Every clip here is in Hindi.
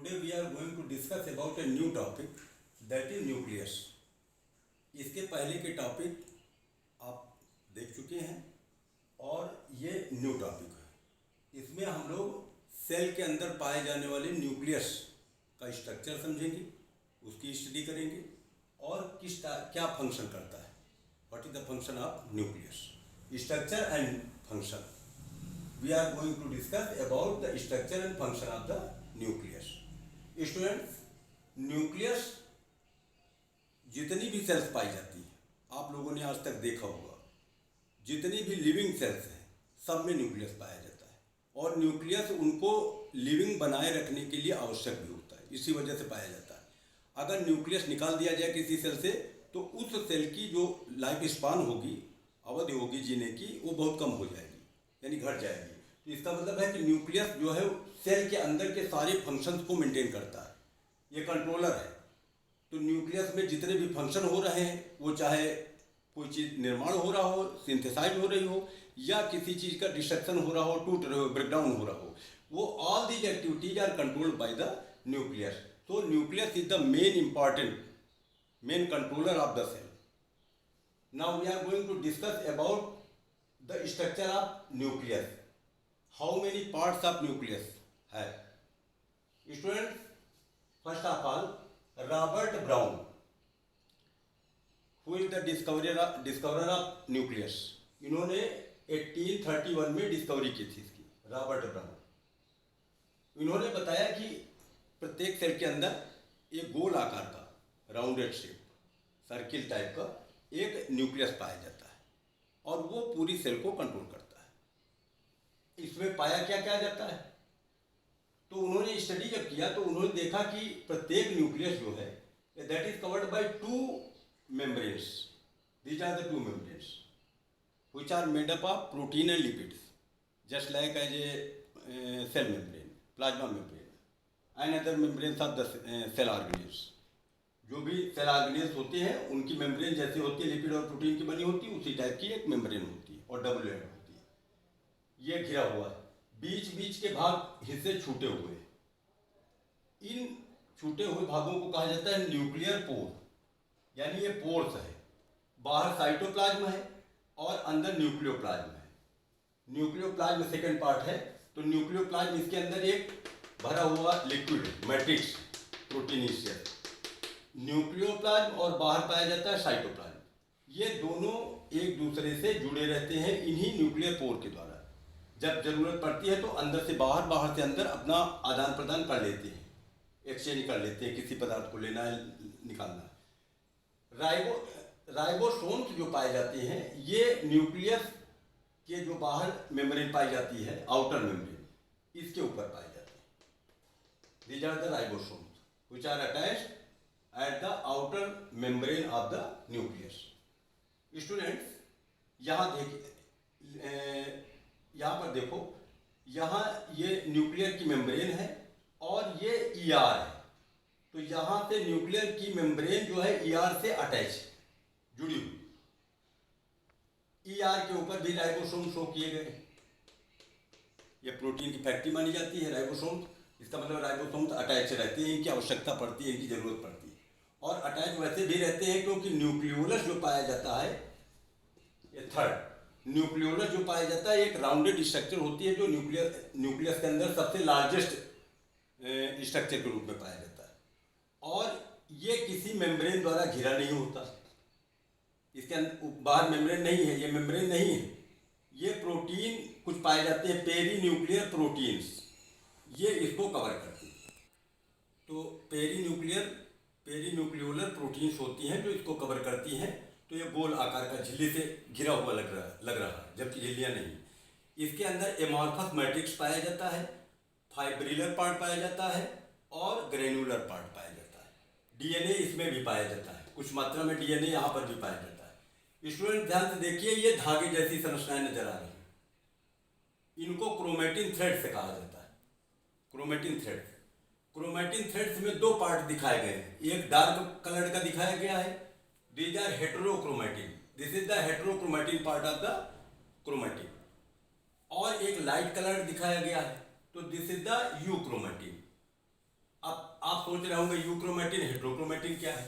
Today we are going to discuss about a new topic, that is nucleus. इसके पहले के टॉपिक आप देख चुके हैं और ये न्यू टॉपिक है। इसमें हम लोग सेल के अंदर पाए जाने वाले न्यूक्लियस का स्ट्रक्चर समझेंगे, उसकी स्टडी करेंगे और क्या फंक्शन करता है। What is the function of nucleus, structure and function. We are going to discuss about the structure and function of the nucleus. Students, nucleus जितनी भी सेल्स पाई जाती है, आप लोगों ने आज तक देखा होगा, जितनी भी लिविंग सेल्स हैं सब में न्यूक्लियस पाया जाता है और न्यूक्लियस उनको लिविंग बनाए रखने के लिए आवश्यक भी होता है, इसी वजह से पाया जाता है। अगर न्यूक्लियस निकाल दिया जाए किसी सेल से तो उस सेल की जो लाइफ स्पान होगी, अवधि होगी जीने की, वो बहुत कम हो जाएगी, यानी घट जाएगी। तो इसका मतलब है कि न्यूक्लियस जो है सेल के अंदर के सारे फंक्शंस को मेंटेन करता है, ये कंट्रोलर है। तो न्यूक्लियस में जितने भी फंक्शन हो रहे हैं, वो चाहे कोई चीज़ निर्माण हो रहा हो, सिंथेसाइज हो रही हो, या किसी चीज़ का डिस्ट्रक्शन हो रहा हो, टूट रहे हो, ब्रेकडाउन हो रहा हो, वो all these activities are controlled by the nucleus. तो nucleus is the main controller of the cell. Now we are going to discuss about the structure of nucleus. How many parts of nucleus है? Students, first of all, Robert Brown, who is the discoverer of nucleus, इन्होंने 1831 में डिस्कवरी की थी इसकी, रॉबर्ट ब्राउन। इन्होंने बताया कि प्रत्येक सेल के अंदर एक गोल आकार का, राउंडेड शेप, सर्किल टाइप का एक न्यूक्लियस पाया जाता है और वो पूरी सेल को कंट्रोल करता है। इसमें पाया क्या क्या जाता है? तो उन्होंने स्टडी जब किया तो उन्होंने देखा कि प्रत्येक न्यूक्लियस जो है that is covered by two membranes. These are the two membranes which are made up of protein and lipids, just like as a cell membrane, plasma membrane, and other membranes of the cell organelles. जो भी सेल ऑर्गेनेल्स होते हैं उनकी मेम्ब्रेन जैसे होती है, लिपिड और प्रोटीन की बनी होती है, उसी टाइप की एक मेम्ब्रेन होती है और डबल लेयर होती है। ये घिरा हुआ है, बीच बीच के भाग हिस्से छूटे हुए हैं। इन छूटे हुए भागों को कहा जाता है न्यूक्लियर पोर, यानी ये पोर्स है। बाहर साइटोप्लाज्म है और अंदर न्यूक्लियोप्लाज्म है। न्यूक्लियोप्लाज्म सेकेंड पार्ट है। तो न्यूक्लियोप्लाज्म, इसके अंदर एक भरा हुआ लिक्विड मैट्रिक्स प्रोटीनेशियस, न्यूक्लियोप्लाज्म, और बाहर पाया जाता है साइटोप्लाज्म। ये दोनों एक दूसरे से जुड़े रहते हैं इन्हीं न्यूक्लियर पोर के द्वारा। जब जरूरत पड़ती है तो अंदर से बाहर, बाहर से अंदर अपना आदान प्रदान कर लेते हैं, एक्सचेंज कर लेते हैं, किसी पदार्थ को लेना है, निकालना है। राइबोसोम्स जो पाए जाते हैं, ये न्यूक्लियस के जो बाहर मेम्ब्रेन पाई जाती है, आउटर मेम्ब्रेन, इसके ऊपर पाए जाते हैं। These are the ribosomes which are attached at the outer membrane of the nucleus. Students, यहाँ पर देखो, यहाँ ये न्यूक्लियर की मेम्ब्रेन है और ये ईआर है। तो यहाँ से न्यूक्लियर की मेम्ब्रेन जो है ईआर से अटैच, जुड़ी हुई। ईआर के ऊपर भी राइबोसोम शो किए गए। ये प्रोटीन की फैक्ट्री मानी जाती है राइबोसोम। इसका मतलब राइबोसोम अटैच रहते हैं, इनकी आवश्यकता पड़ती है, इनकी जरूरत पड़ती है। और अटैच वैसे भी रहते हैं क्योंकि न्यूक्लियोलस जो पाया जाता है, ये थर्ड न्यूक्लियोलस जो पाया जाता है, एक राउंडेड स्ट्रक्चर होती है जो न्यूक्लियस के अंदर सबसे लार्जेस्ट स्ट्रक्चर के रूप में पाया जाता है। और ये किसी मेम्ब्रेन द्वारा घिरा नहीं होता, इसके अंदर बाहर मेम्ब्रेन नहीं है, ये मेम्ब्रेन नहीं है। ये प्रोटीन कुछ पाए जाते हैं, पेरी न्यूक्लियर प्रोटीन्स, ये इसको कवर करती हैं। तो पेरी न्यूक्लियोलर प्रोटीन्स होती हैं जो इसको कवर करती हैं। तो ये गोल आकार का झिल्ली से घिरा हुआ लग रहा है, जबकि झिल्लियाँ नहीं। इसके अंदर एमॉर्फस मैट्रिक्स पाया जाता है, फाइब्रिलर पार्ट पाया जाता है और ग्रेनुलर पार्ट पाया जाता है। डीएनए इसमें भी पाया जाता है, कुछ मात्रा में डीएनए यहाँ पर भी पाया जाता है। स्टूडेंट ध्यान से देखिए, ये धागे जैसी संरचनाएं नजर आ रही हैं, इनको क्रोमेटिन थ्रेड से कहा जाता है। क्रोमेटिन थ्रेड्स में दो पार्ट दिखाए गए हैं, एक डार्क कलर का दिखाया गया है, these are heterochromatin, this is the heterochromatin part of the chromatin, और एक लाइट कलर दिखाया गया है, तो दिस इज द यूक्रोमेटिन। अब आप सोच रहे होंगे यूक्रोमेटिन हेट्रोक्रोमेटिन क्या है।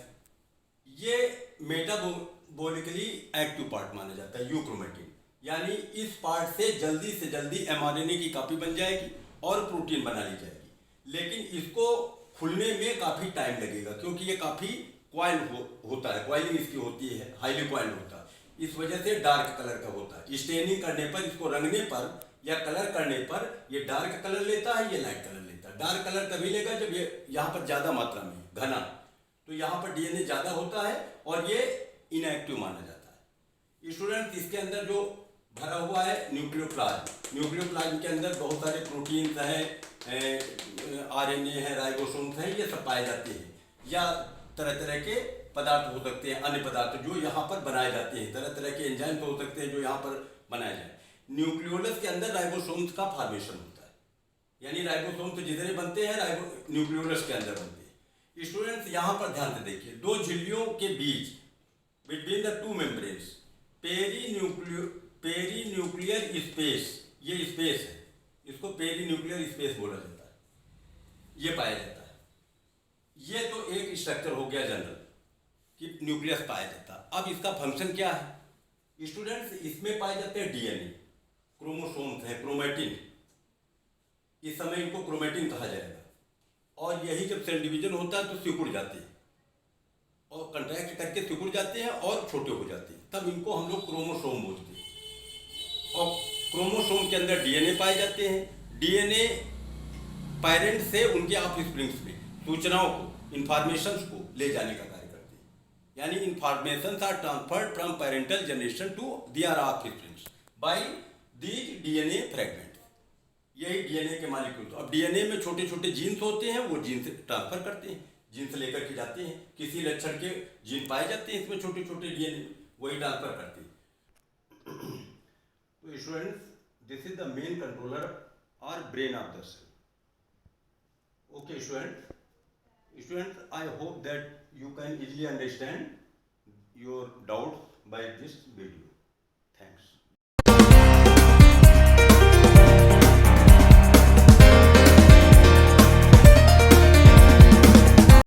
ये मेटाबोलिकली एक्टिव पार्ट माना जाता है यूक्रोमेटिन, यानी इस पार्ट से जल्दी एमआरएनए की कॉपी बन जाएगी और प्रोटीन बना ली जाएगी। लेकिन इसको खुलने में काफ़ी टाइम लगेगा, क्योंकि ये काफ़ी क्वाइल होता है, क्वाइलिंग इसकी होती है, हाईली क्वाइल्ड होता है, इस वजह से डार्क कलर का होता है। स्टेनिंग करने पर, इसको रंगने पर या कलर करने पर ये डार्क कलर लेता है, ये लाइट कलर लेता है। डार्क कलर तभी लेगा जब ये यहाँ पर ज़्यादा मात्रा में घना, तो यहाँ पर डीएनए ज़्यादा होता है और ये इनएक्टिव माना जाता है। स्टूडेंट, इसके अंदर जो भरा हुआ है न्यूक्लियोप्लाज्म, न्यूक्लियोप्लाज्म के अंदर बहुत सारे प्रोटीन्स हैं, आरएनए है, राइबोसोम्स हैं, ये सब पाए जाते हैं। या तरह तरह के पदार्थ हो सकते हैं, अन्य पदार्थ जो यहाँ पर बनाए जाते हैं, तरह तरह के एंजाइम हो सकते हैं जो यहाँ पर बनाए जाए। न्यूक्लियोलस के अंदर राइबोसोम्स का फॉर्मेशन होता है, यानी राइबोसोम तो जितने बनते हैं न्यूक्लियोलस के अंदर बनते हैं। स्टूडेंट्स, यहाँ पर ध्यान से देखिए, दो झिल्लियों के बीच between the two membranes perinuclear space, ये स्पेस है, इसको पेरीन्यूक्लियर स्पेस बोला जाता है, ये पाया जाता है। ये तो एक स्ट्रक्चर हो गया जनरल कि न्यूक्लियस पाया जाता है। अब इसका फंक्शन क्या है स्टूडेंट्स, इसमें पाए जाते हैं डीएनए, क्रोमोसोम्स हैं, क्रोमेटिन, इस समय इनको क्रोमेटिन कहा जाएगा। और यही जब सेल डिवीजन होता है तो सिकुड़ जाते हैं और कंट्रैक्ट करके सिकुड़ जाते हैं और छोटे हो जाते हैं, तब इनको हम लोग क्रोमोसोम बोलते हैं। और क्रोमोसोम के अंदर डीएनए पाए जाते हैं। डीएनए पेरेंट से उनके ऑफस्प्रिंग्स में सूचनाओं को, इंफॉर्मेशंस को ले जाने का कार्य करते हैं, यानी informations are transferred from parental generation to their offsprings by these DNA fragment. यही डीएनए के मॉलिक्यूल्स। अब डीएनए में छोटे छोटे जीन्स होते हैं, वो जीन से ट्रांसफर करते हैं, जीन से लेकर के जाते हैं, किसी लक्षण के जीन पाए जाते हैं इसमें छोटे छोटे डीएनए, वही ट्रांसफर करते हैं। तो students, this is the main controller और brain of the cell. Okay, students, I hope that you can easily understand your doubts by this video. Thanks.